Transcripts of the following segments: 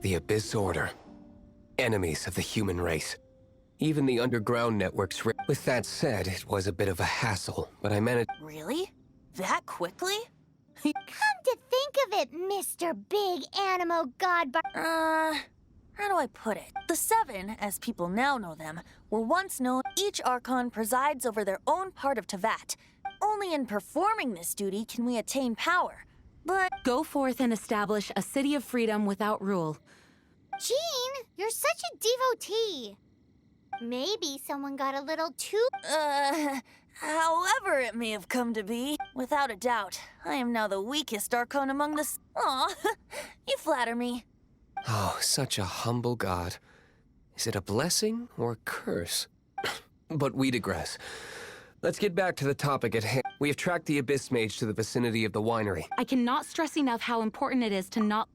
The Abyss Order. Enemies of the human race. Even the underground networks. With that said, it was a bit of a hassle, but I managed. Really? That quickly? Come to think of it, Mr. Big Anemo God How do I put it? The Seven, as people now know them, were once known. Each Archon presides over their own part of Teyvat. Only in performing this duty can we attain power. But go forth and establish a city of freedom without rule. Jean, you're such a devotee. Maybe someone got a little too... however it may have come to be, without a doubt, I am now the weakest Archon among the... Aw, you flatter me. Oh, such a humble god. Is it a blessing or a curse? But we digress. Let's get back to the topic at hand. We have tracked the Abyss Mage to the vicinity of the winery. I cannot stress enough how important it is to not...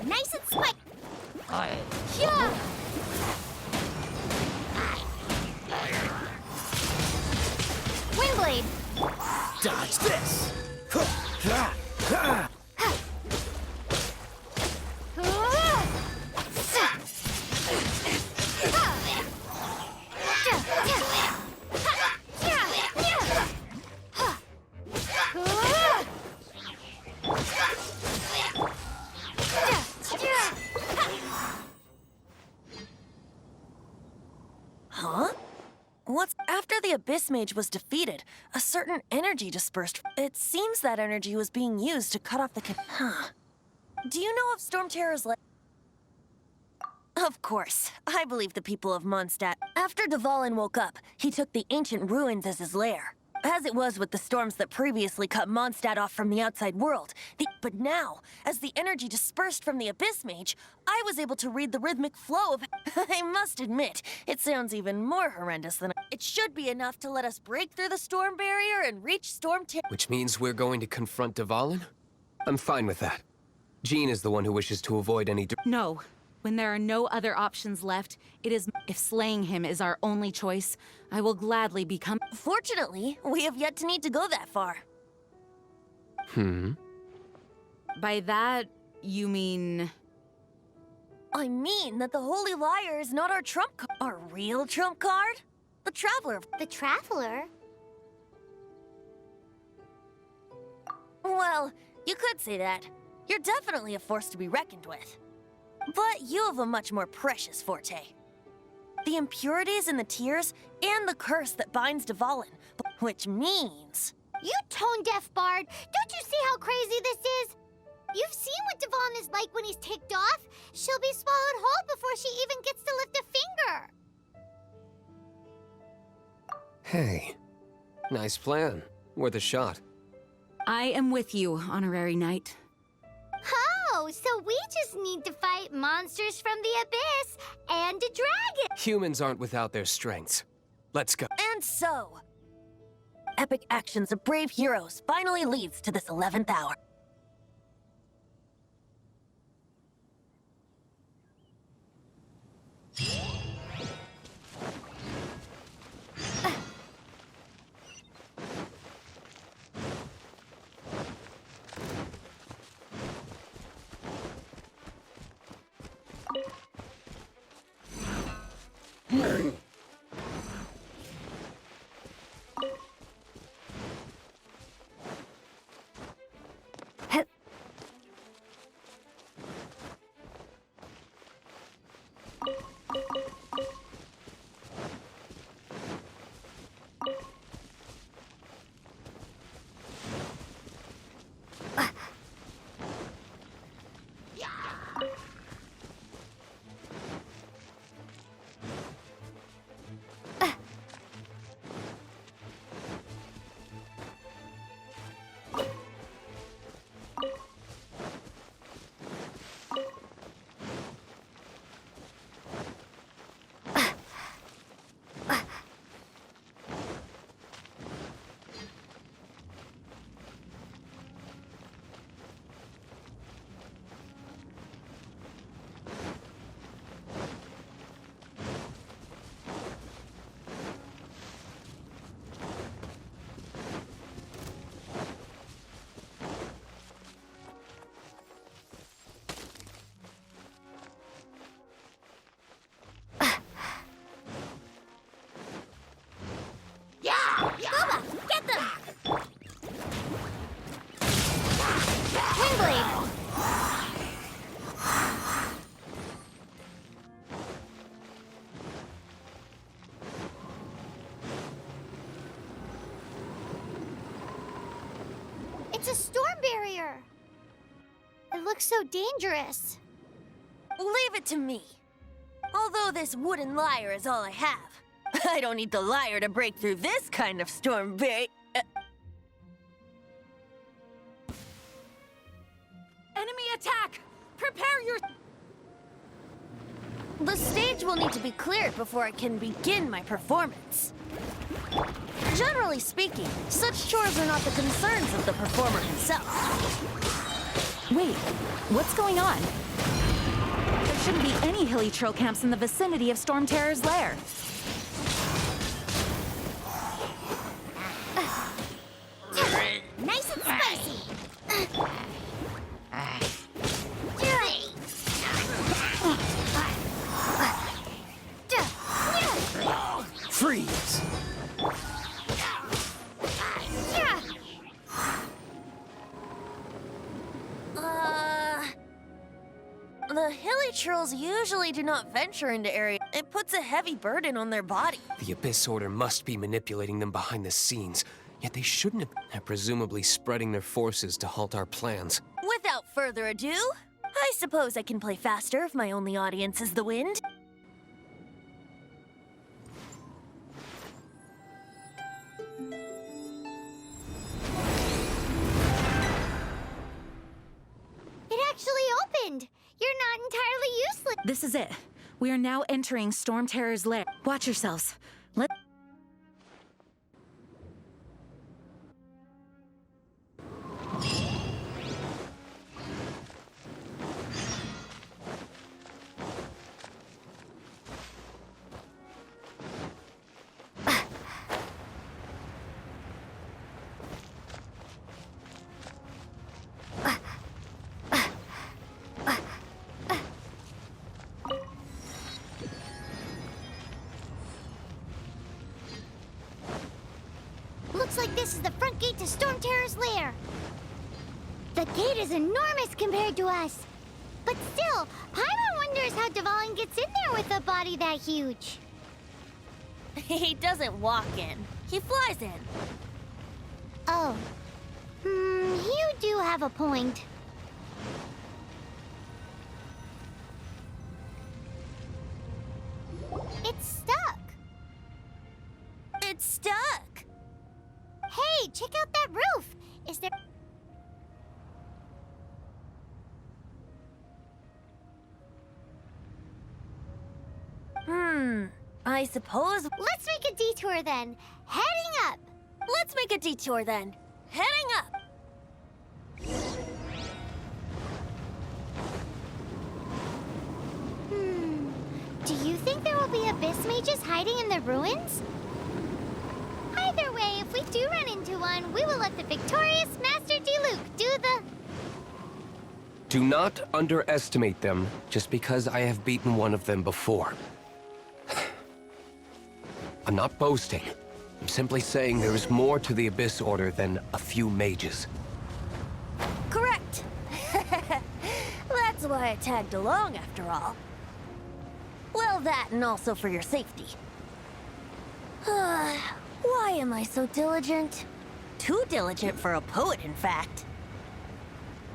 Nice and slick. Yeah. Windblade. Dodge this! Huh? What's... After the Abyss Mage was defeated, a certain energy dispersed. It seems that energy was being used to cut off the... Huh. Do you know of Storm Terror's Of course. I believe the people of Mondstadt. After Dvalin woke up, he took the ancient ruins as his lair. As it was with the storms that previously cut Mondstadt off from the outside world. But now, as the energy dispersed from the Abyss Mage, I was able to read the rhythmic flow of... I must admit, it sounds even more horrendous than... It should be enough to let us break through the storm barrier and reach Storm Terror. Which means we're going to confront Dvalin? I'm fine with that. Jean is the one who wishes to avoid any... No. When there are no other options left, it is... If slaying him is our only choice, I will gladly become... Fortunately, we have yet to need to go that far. By that, you mean... I mean that the Holy Liar is not our trump card. Our real trump card? The Traveler. The Traveler? Well, you could say that. You're definitely a force to be reckoned with. But you have a much more precious forte. The impurities in the tears and the curse that binds Dvalin, which means... You tone-deaf bard! Don't you see how crazy this is? You've seen what Dvalin is like when he's ticked off. She'll be swallowed whole before she even gets to lift a finger. Hey, nice plan. Worth a shot. I am with you, Honorary Knight. Oh, so we just need to fight monsters from the Abyss and a dragon! Humans aren't without their strengths. Let's go. And so... Epic actions of brave heroes finally leads to this 11th hour. It's a storm barrier. It looks so dangerous. Leave it to me. Although this wooden lyre is all I have, I don't need the lyre to break through this kind of storm barrier. Enemy attack! Prepare your... The stage will need to be cleared before I can begin my performance. Generally speaking, such chores are not the concerns of the performer himself. Wait, what's going on? There shouldn't be any hilly troll camps in the vicinity of Storm Terror's lair. Nice and spicy. Freeze! The hilly trolls usually do not venture into areas. It puts a heavy burden on their body. The Abyss Order must be manipulating them behind the scenes, yet they shouldn't have. They're presumably spreading their forces to halt our plans. Without further ado, I suppose I can play faster if my only audience is the wind. It actually opened. You're not entirely useless. This is it. We are now entering Storm Terror's lair. Watch yourselves. Let... Looks like this is the front gate to Storm Terror's lair. The gate is enormous compared to us. But still, Paimon wonders how Dvalin gets in there with a body that huge. He doesn't walk in. He flies in. Oh. You do have a point. It's stuck. It's stuck. Hey, check out that roof. Is there... I suppose... Let's make a detour then. Heading up. Let's make a detour then. Heading up. Do you think there will be abyss mages hiding in the ruins? Either way, if we do run into one, we will let the victorious Master Diluc do the... Do not underestimate them just because I have beaten one of them before. I'm not boasting. I'm simply saying there is more to the Abyss Order than a few mages. Correct. That's why I tagged along after all. Well, that and also for your safety. Why am I so diligent? Too diligent for a poet, in fact.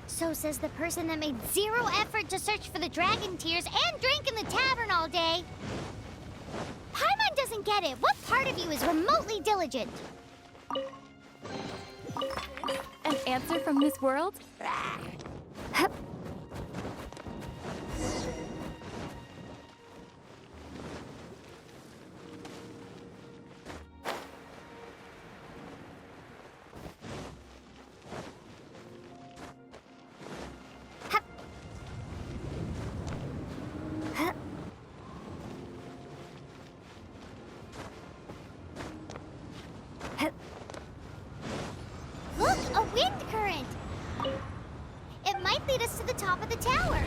So says the person that made zero effort to search for the dragon tears and drank in the tavern all day. Paimon doesn't get it. What part of you is remotely diligent? An answer from this world? Look, a wind current. It might lead us to the top of the tower.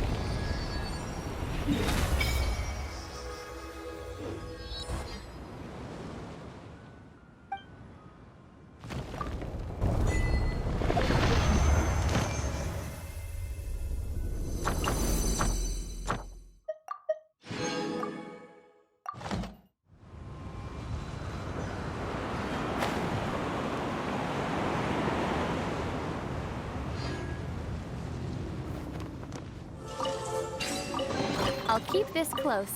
I'll keep this close.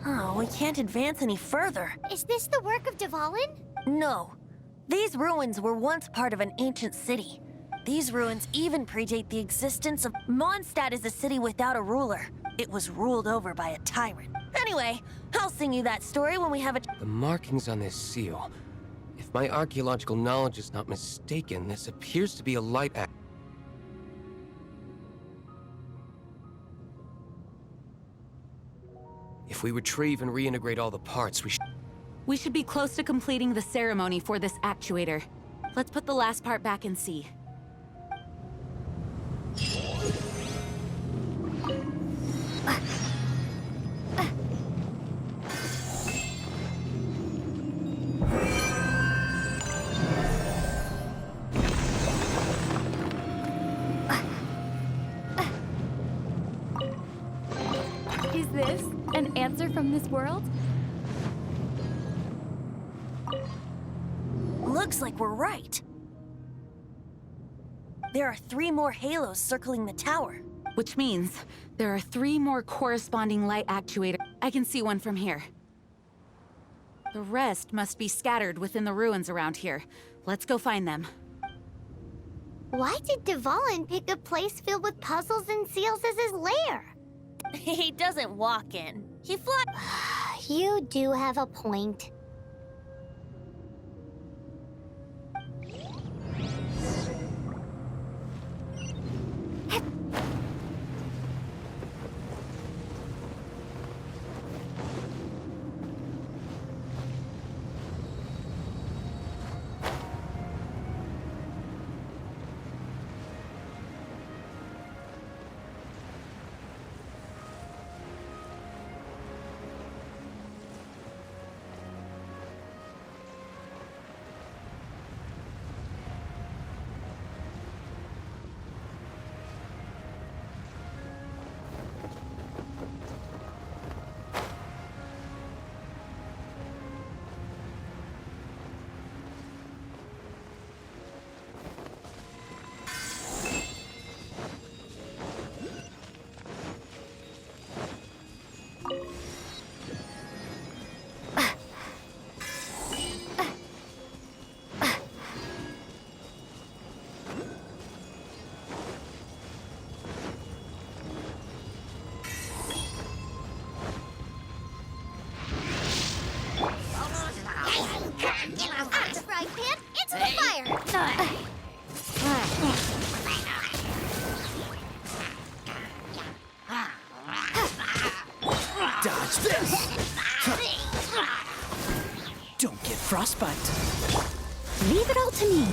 Oh, we can't advance any further. Is this the work of Dvalin? No. These ruins were once part of an ancient city. These ruins even predate the existence of... Mondstadt is a city without a ruler. It was ruled over by a tyrant. Anyway, I'll sing you that story when we have a... The markings on this seal. If my archaeological knowledge is not mistaken, this appears to be a light act. If we retrieve and reintegrate all the parts, We should be close to completing the ceremony for this actuator. Let's put the last part back and see. Is this an answer from this world? Looks like we're right. There are 3 more halos circling the tower. Which means there are 3 more corresponding light actuators. I can see one from here. The rest must be scattered within the ruins around here. Let's go find them. Why did Dvalin pick a place filled with puzzles and seals as his lair? He doesn't walk in. He flies. You do have a point. Right, Pan? Into the fire! Dodge this! Don't get frostbite. Leave it all to me.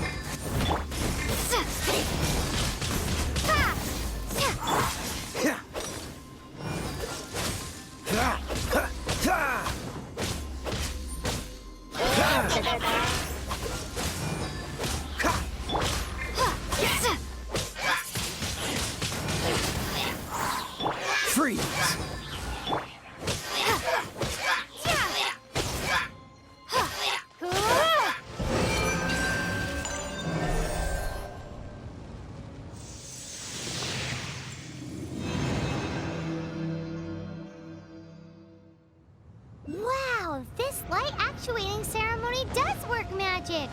Freeze! Wow, this light actuating ceremony does work magic!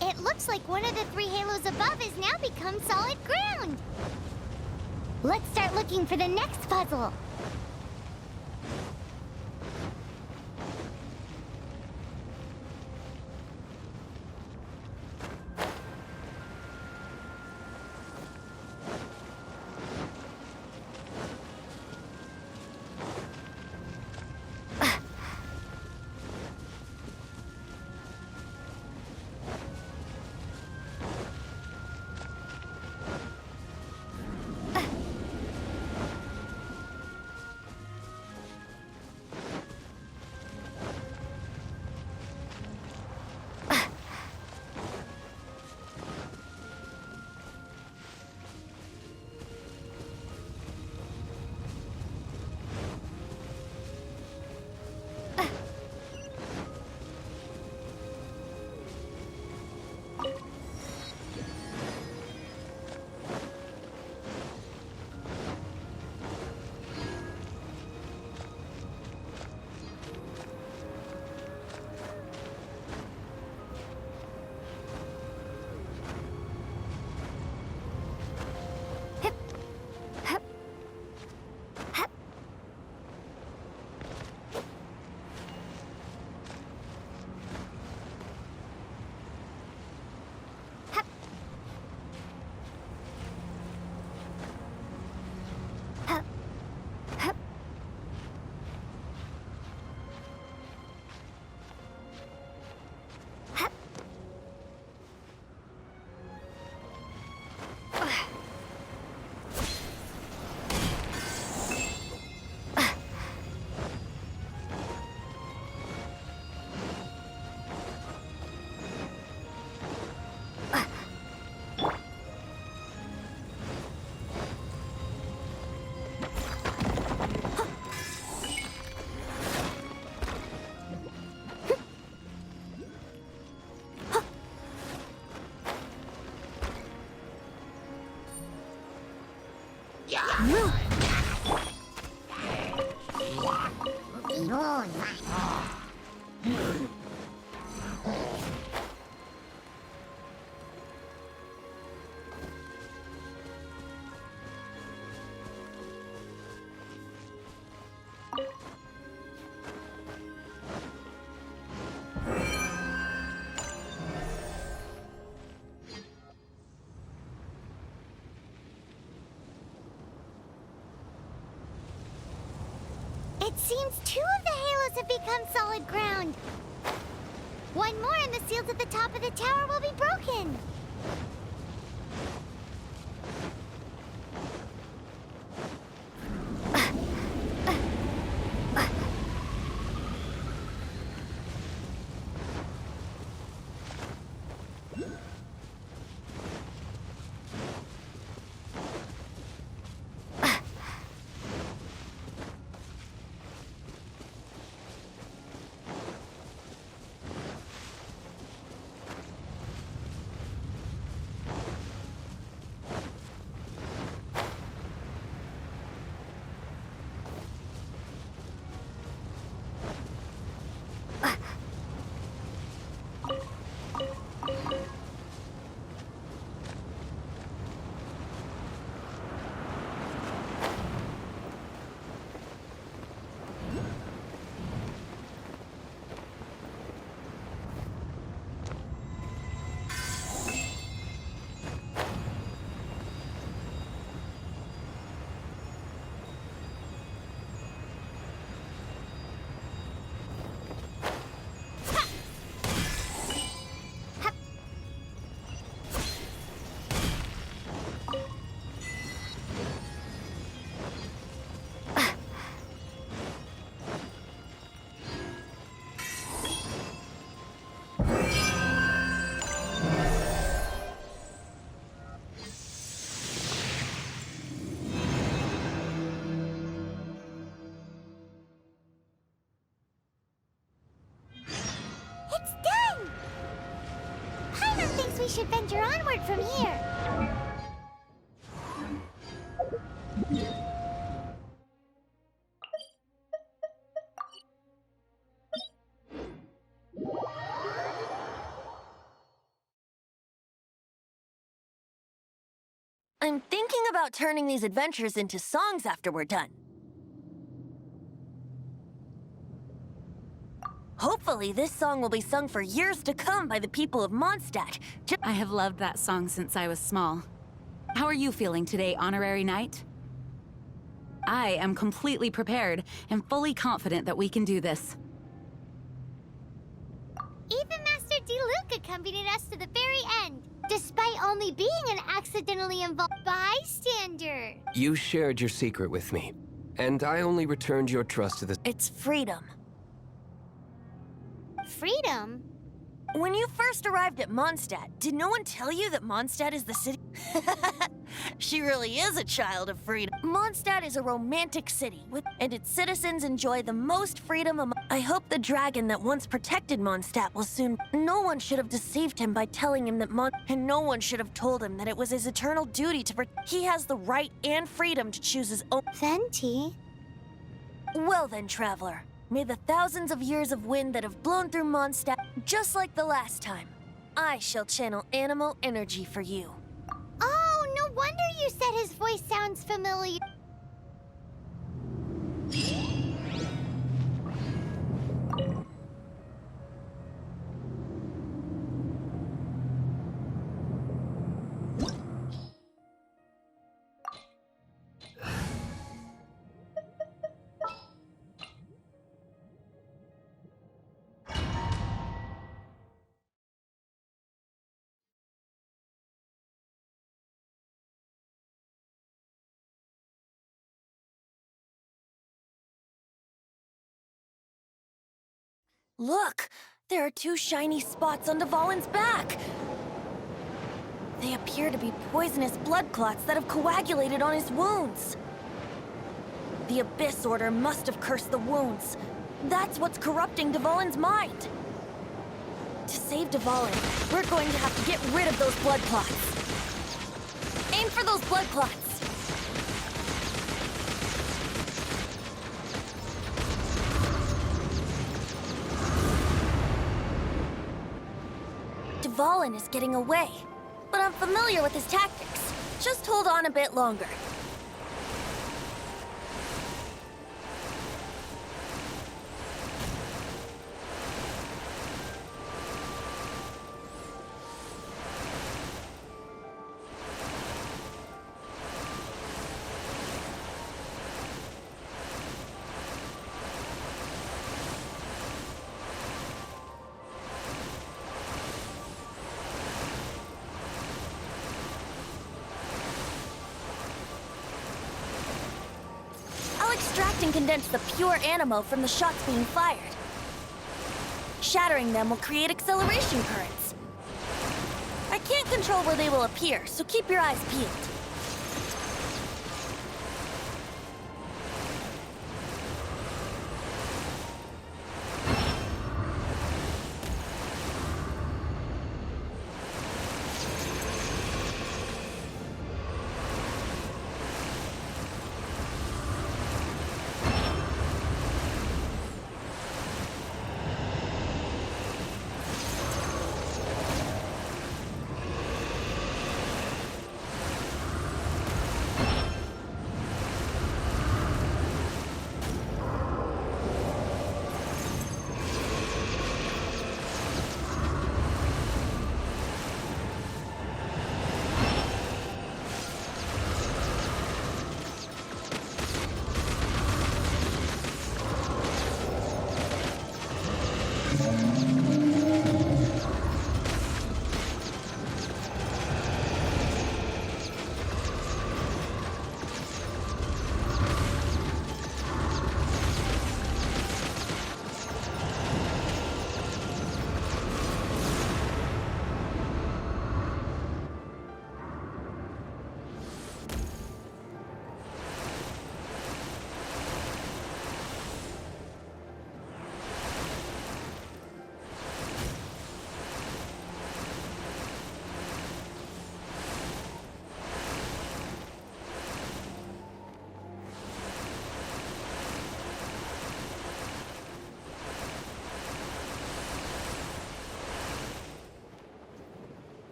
It looks like one of the 3 halos above has now become solid ground! Let's start looking for the next puzzle! It seems 2 of the halos have become solid ground. One more and the seals at the top of the tower will be broken. We should venture onward from here. I'm thinking about turning these adventures into songs after we're done. Hopefully, this song will be sung for years to come by the people of Mondstadt. I have loved that song since I was small. How are you feeling today, Honorary Knight? I am completely prepared and fully confident that we can do this. Even Master D-Luke accompanied us to the very end, despite only being an accidentally involved bystander. You shared your secret with me, and I only returned your trust to the... It's freedom. Freedom? When you first arrived at Mondstadt, did no one tell you that Mondstadt is the city? She really is a child of freedom. Mondstadt is a romantic city, and its citizens enjoy the most freedom among... I hope the dragon that once protected Mondstadt will soon... No one should have deceived him by telling him that And no one should have told him that it was his eternal duty to He has the right and freedom to choose his own... Venti? Well then, traveler. May the thousands of years of wind that have blown through Mondstadt, just like the last time, I shall channel animal energy for you. Oh, no wonder you said his voice sounds familiar. Look! There are 2 shiny spots on Dvalin's back! They appear to be poisonous blood clots that have coagulated on his wounds. The Abyss Order must have cursed the wounds. That's what's corrupting Dvalin's mind. To save Dvalin, we're going to have to get rid of those blood clots. Aim for those blood clots! Dvalin is getting away. But I'm familiar with his tactics. Just hold on a bit longer. Extract and condense the pure Anemo from the shots being fired. Shattering them will create acceleration currents. I can't control where they will appear, so keep your eyes peeled.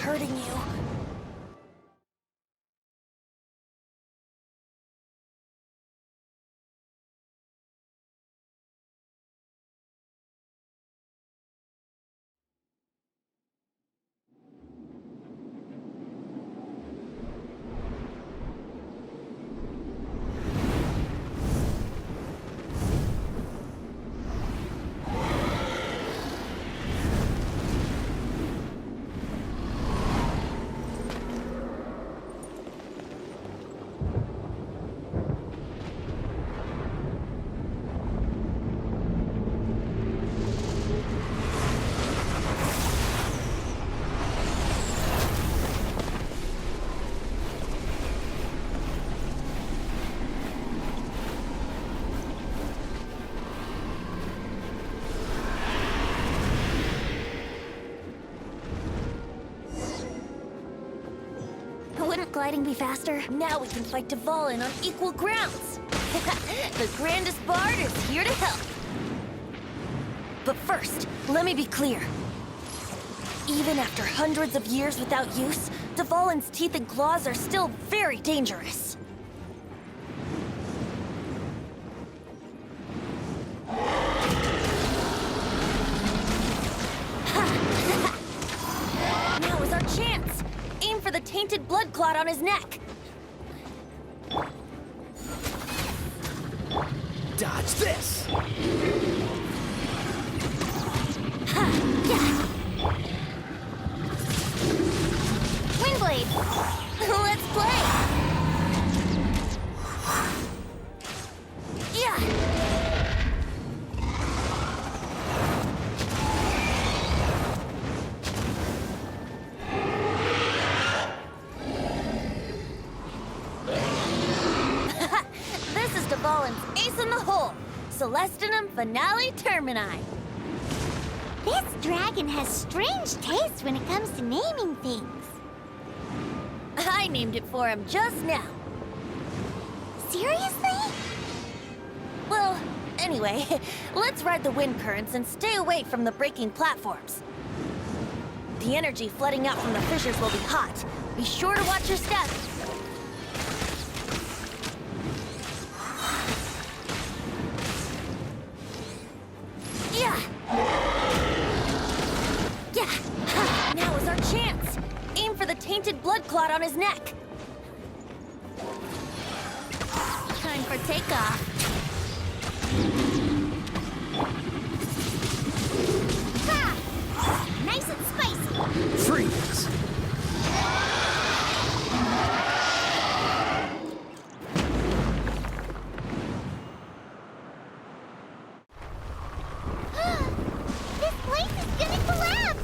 hurting you. Wouldn't gliding be faster? Now we can fight Dvalin on equal grounds. The grandest bard is here to help. But first, let me be clear. Even after hundreds of years without use, Dvalin's teeth and claws are still very dangerous. Now is our chance. Aim for the tainted blood clot on his neck. Dodge this! Windblade! Let's play! Yeah! This is Dvalin's ace in the hole! Celestinum Finale Termini! This dragon has strange taste when it comes to naming things. I named it for him just now. Seriously? Well, anyway, let's ride the wind currents and stay away from the breaking platforms. The energy flooding out from the fissures will be hot. Be sure to watch your step. Yeah! Yeah! Ha! Now is our chance! Aim for the tainted blood clot on his neck. Time for takeoff. Ha! Nice and spicy. Freeze! This place is gonna collapse!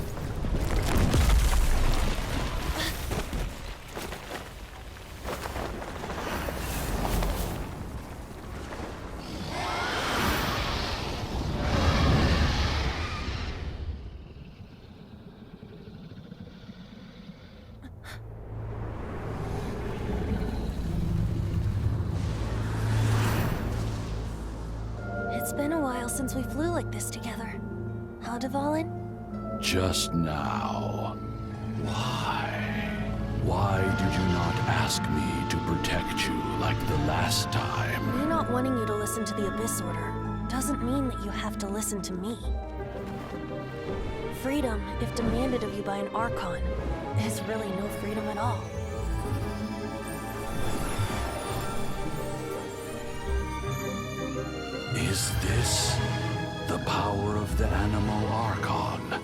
It's been a while since we flew like this together. Huh, Dvalin? Just now. Why? Why did you not ask me to protect you like the last time? Me not wanting you to listen to the Abyss Order doesn't mean that you have to listen to me. Freedom, if demanded of you by an Archon, is really no freedom at all. Is this the power of the Anemo Archon?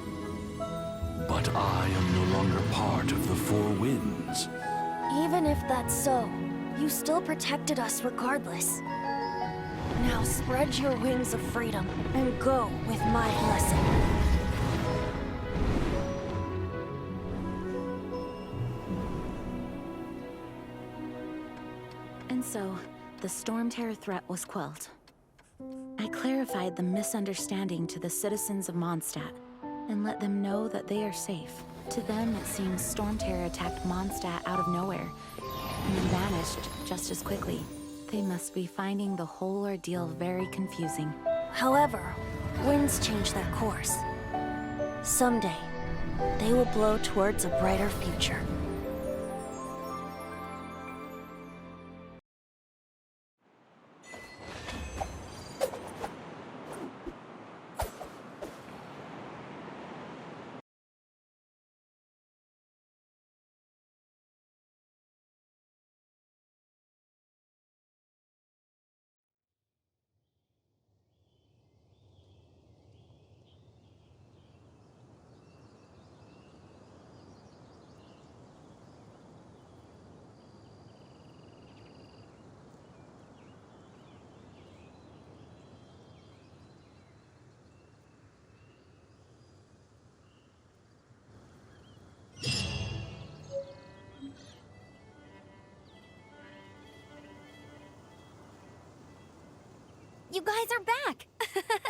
But I am no longer part of the Four Winds. Even if that's so, you still protected us regardless. Now spread your wings of freedom and go with my blessing. And so, the Storm Terror threat was quelled. I clarified the misunderstanding to the citizens of Mondstadt and let them know that they are safe. To them, it seems Storm Terror attacked Mondstadt out of nowhere and then vanished just as quickly. They must be finding the whole ordeal very confusing. However, winds change their course. Someday, they will blow towards a brighter future. You guys are back!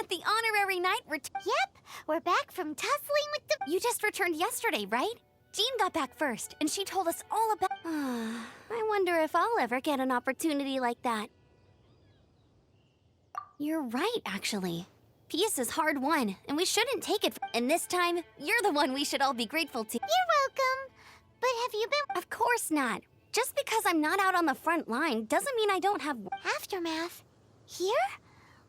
The honorary knight Yep, we're back from tussling with the... You just returned yesterday, right? Jean got back first, and she told us all about... I wonder if I'll ever get an opportunity like that. You're right, actually. Peace is hard won, and we shouldn't take it. And this time, you're the one we should all be grateful to. You're welcome. But have you been... Of course not. Just because I'm not out on the front line doesn't mean I don't have Aftermath? Here?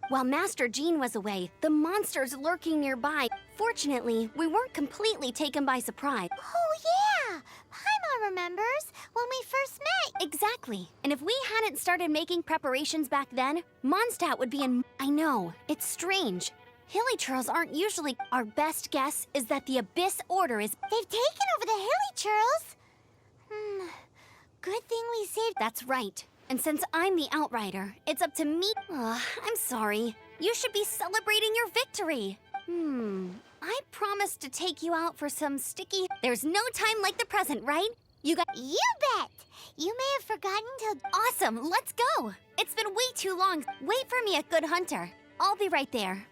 While Master Jean was away, the monsters lurking nearby. Fortunately, we weren't completely taken by surprise. Oh, yeah! Paimon remembers when we first met. Exactly. And if we hadn't started making preparations back then, Mondstadt would be in... I know, it's strange. Hilichurls aren't usually... Our best guess is that the Abyss Order is... They've taken over the Hilichurls. Good thing we saved... That's right. And since I'm the Outrider, it's up to me... I'm sorry. You should be celebrating your victory. I promised to take you out for some sticky... There's no time like the present, right? You got... You bet! You may have forgotten till... Awesome, let's go! It's been way too long. Wait for me at Good Hunter. I'll be right there.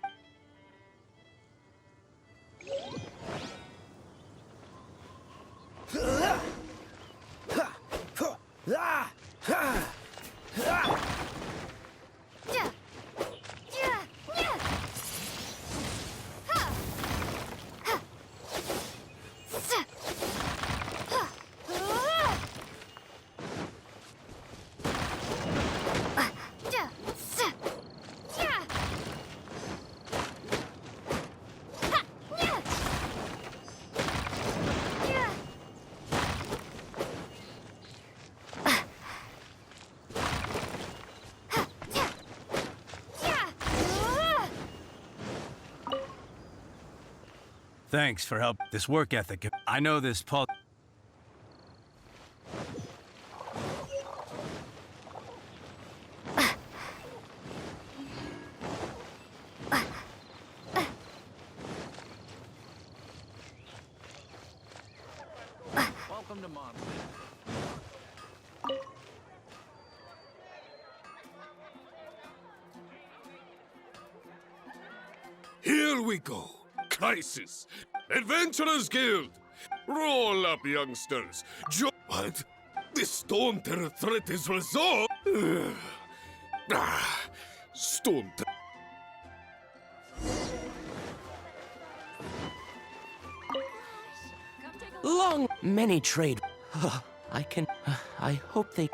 Thanks for help. This work ethic. I know this Paul. Welcome to Mom. Here we go. Crisis. Adventurers Guild. Roll up, youngsters. What? The Storm Terror threat is resolved? Storm Terror. Long many trade. I can. I hope they.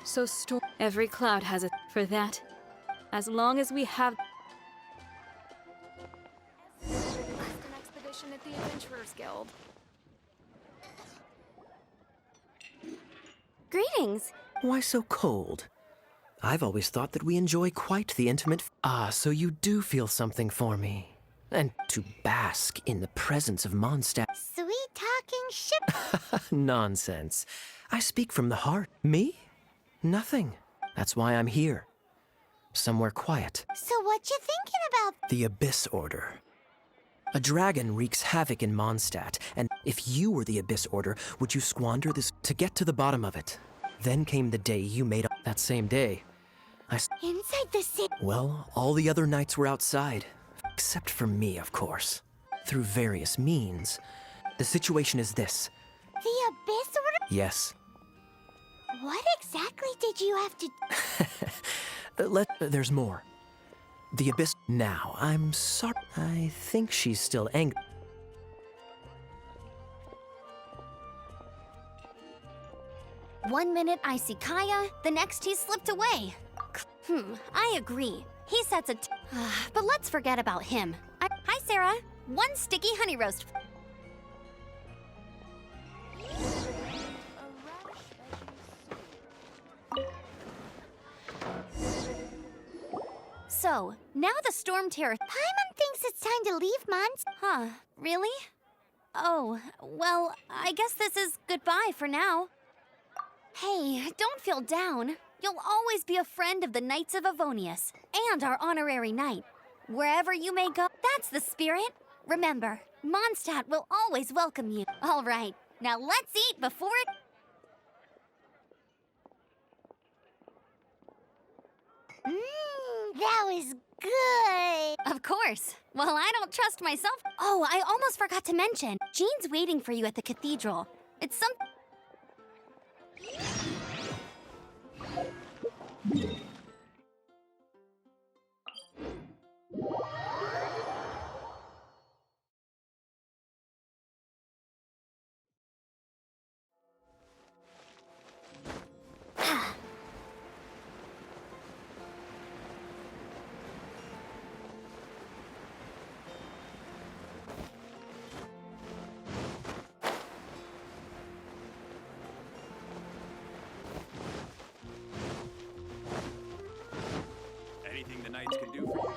So every cloud has it for that. As long as we have an expedition at the Adventurers Guild. Greetings. Why so cold? I've always thought that we enjoy quite the intimate. So you do feel something for me. And to bask in the presence of Mondstadt. Sweet talking ship. Nonsense. I speak from the heart. Me? Nothing. That's why I'm here. Somewhere quiet. So what you thinking about? The Abyss Order. A dragon wreaks havoc in Mondstadt, and if you were the Abyss Order, would you squander this to get to the bottom of it? Then came the day you made up. That same day, Inside the city. well, all the other knights were outside. Except for me, of course. Through various means. The situation is this. The Abyss Order? Yes. What exactly did you have to... There's more. The Abyss... Now, I'm sorry. I think she's still angry. One minute I see Kaya, the next he slipped away. I agree. He sets a... but let's forget about him. Hi, Sarah. One sticky honey roast. So, now the Storm Terror... Paimon thinks it's time to leave, Mons. Huh, really? Oh, well, I guess this is goodbye for now. Hey, don't feel down. You'll always be a friend of the Knights of Avonius, and our honorary knight. Wherever you may go, that's the spirit. Remember, Mondstadt will always welcome you. All right, now let's eat before it... That was good. Of Of course. Well, I don't trust myself. Oh, I almost forgot to mention. Jean's waiting for you at the cathedral. It's some... Anything the knights can do for you?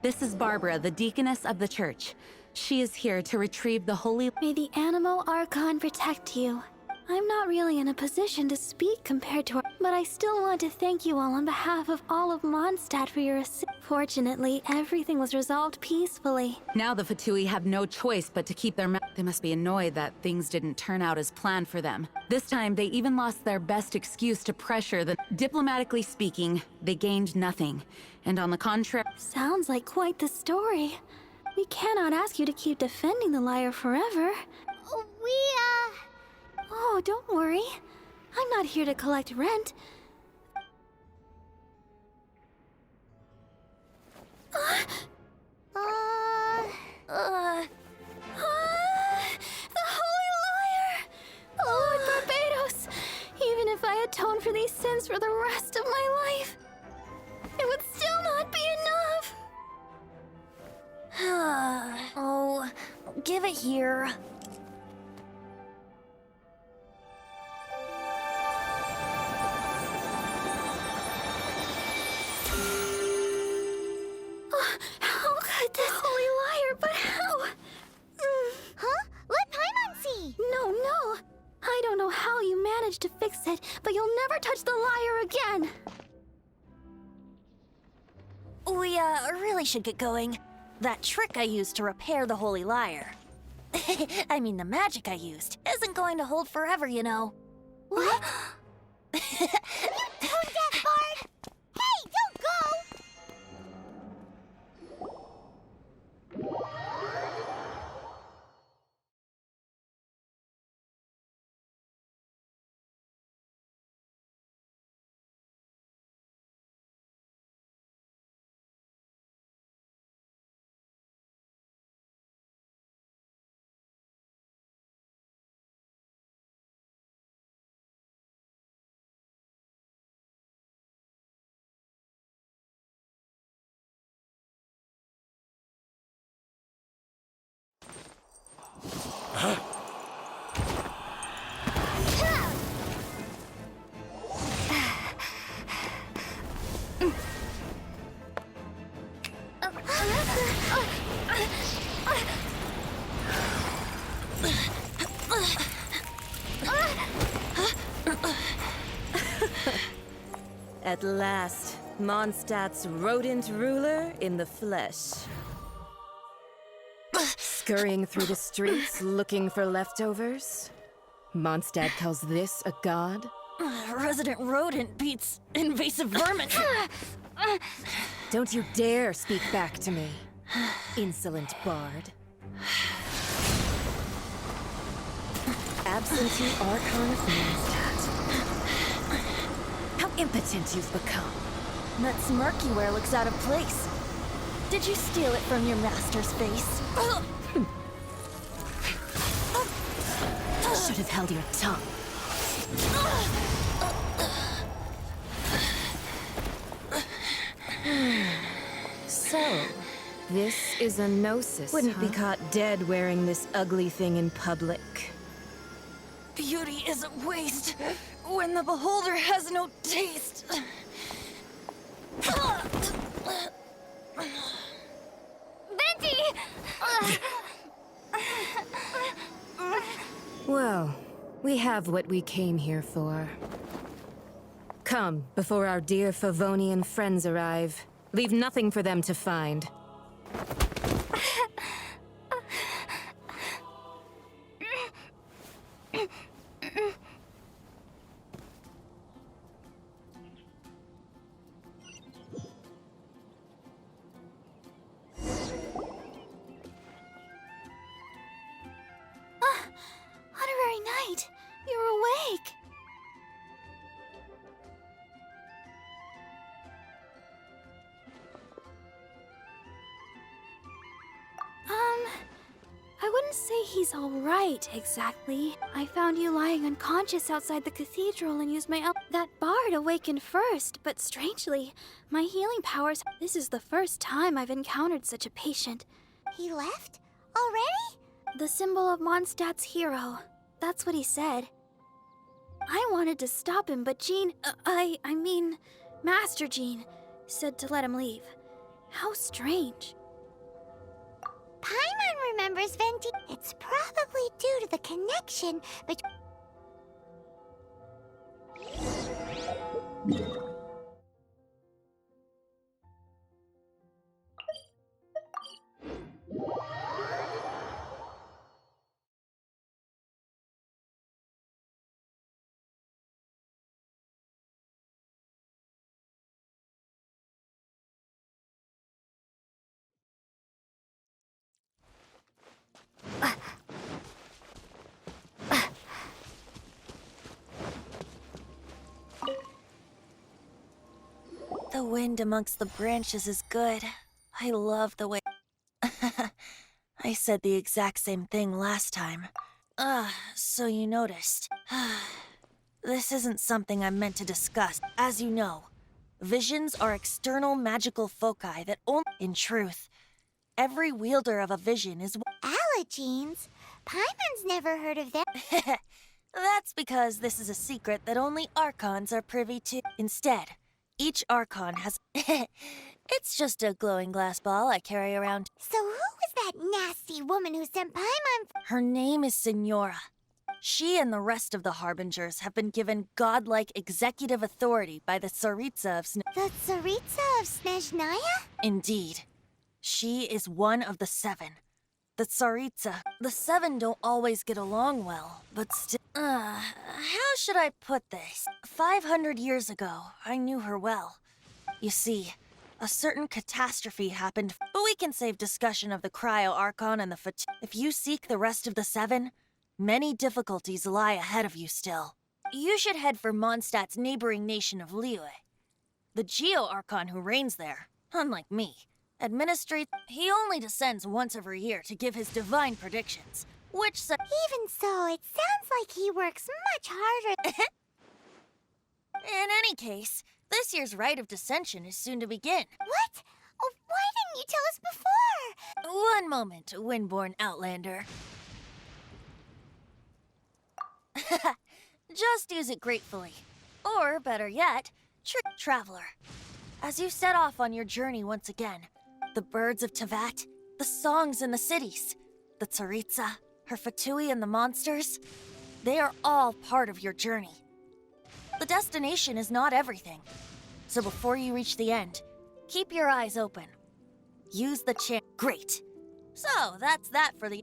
This is Barbara, the deaconess of the church. She is here to retrieve the holy... May the Anemo Archon protect you. I'm not really in a position to speak compared to her, but I still want to thank you all on behalf of all of Mondstadt for your assistance. Fortunately, everything was resolved peacefully. Now the Fatui have no choice but to keep their mouth. They must be annoyed that things didn't turn out as planned for them. This time, they even lost their best excuse to pressure the... Diplomatically speaking, they gained nothing. And on the contrary... Sounds like quite the story. We cannot ask you to keep defending the liar forever. Oh, don't worry. I'm not here to collect rent. The Holy Liar! Lord Barbados! Even if I atone for these sins for the rest of my life, it would still not be enough! Oh, give it here. How could this Holy Liar, but how? Huh? Let Paimon see! No. I don't know how you managed to fix it, but you'll never touch the liar again! We, really should get going. That trick I used to repair the Holy Liar. I mean, the magic I used isn't going to hold forever, you know. What? You tone deaf, Bard! Hey, don't go! At last, Mondstadt's rodent ruler in the flesh. Scurrying through the streets looking for leftovers? Mondstadt calls this a god? Resident rodent beats invasive vermin. Don't you dare speak back to me, insolent bard. Absentee Archon of Mondstadt. How impotent you've become. That smirk you wear looks out of place. Did you steal it from your master's face? Should have held your tongue. So, this is a gnosis, Wouldn't be caught dead wearing this ugly thing in public. Beauty isn't waste when the beholder has no taste. Venti! We have what we came here for. Come, before our dear Favonian friends arrive. Leave nothing for them to find. Honorary Knight, you're awake. I wouldn't say he's all right, exactly. I found you lying unconscious outside the cathedral and used my That bard awakened first, but strangely, my healing powers... This is the first time I've encountered such a patient. He left? Already? The symbol of Mondstadt's hero. That's what he said. I wanted to stop him, but Jean... I mean, Master Jean said to let him leave. How strange. Paimon remembers Venti. It's probably due to the connection between... The wind amongst the branches is good. I love the way... I said the exact same thing last time. So you noticed. This isn't something I'm meant to discuss. As you know, visions are external magical foci that only... In truth, every wielder of a vision is... Allergenes? Paimon's never heard of them. That's because this is a secret that only Archons are privy to. Instead, each Archon has... It's just a glowing glass ball I carry around. So who was that nasty woman who sent Paimon... Her name is Signora. She and the rest of the Harbingers have been given godlike executive authority by the Tsaritsa of The Tsaritsa of Snezhnaya? Indeed. She is one of the 7. The Tsaritsa. The 7 don't always get along well, but still... how should I put this? 500 years ago, I knew her well. You see, a certain catastrophe happened, but we can save discussion of the Cryo-Archon and the If you seek the rest of the 7, many difficulties lie ahead of you still. You should head for Mondstadt's neighboring nation of Liyue. The Geo-Archon who reigns there, unlike me, he only descends once every year to give his divine predictions, which Even so, it sounds like he works much harder. In any case, this year's Rite of Descension is soon to begin. What? Oh, why didn't you tell us before? One moment, Windborn Outlander. Just use it gratefully. Or, better yet, Traveler. As you set off on your journey once again, the birds of Tevat, the songs in the cities, the Tsaritsa, her Fatui and the monsters, they are all part of your journey. The destination is not everything. So before you reach the end, keep your eyes open. Use the Great. So, that's that for the...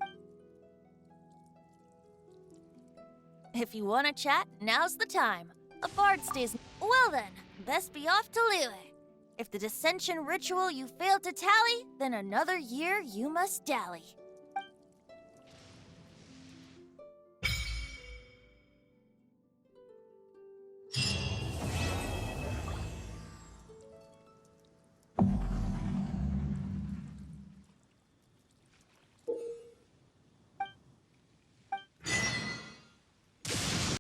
If you want to chat, now's the time. A bard stays... Well then, best be off to Liyue. If the dissension ritual you failed to tally, then another year you must dally.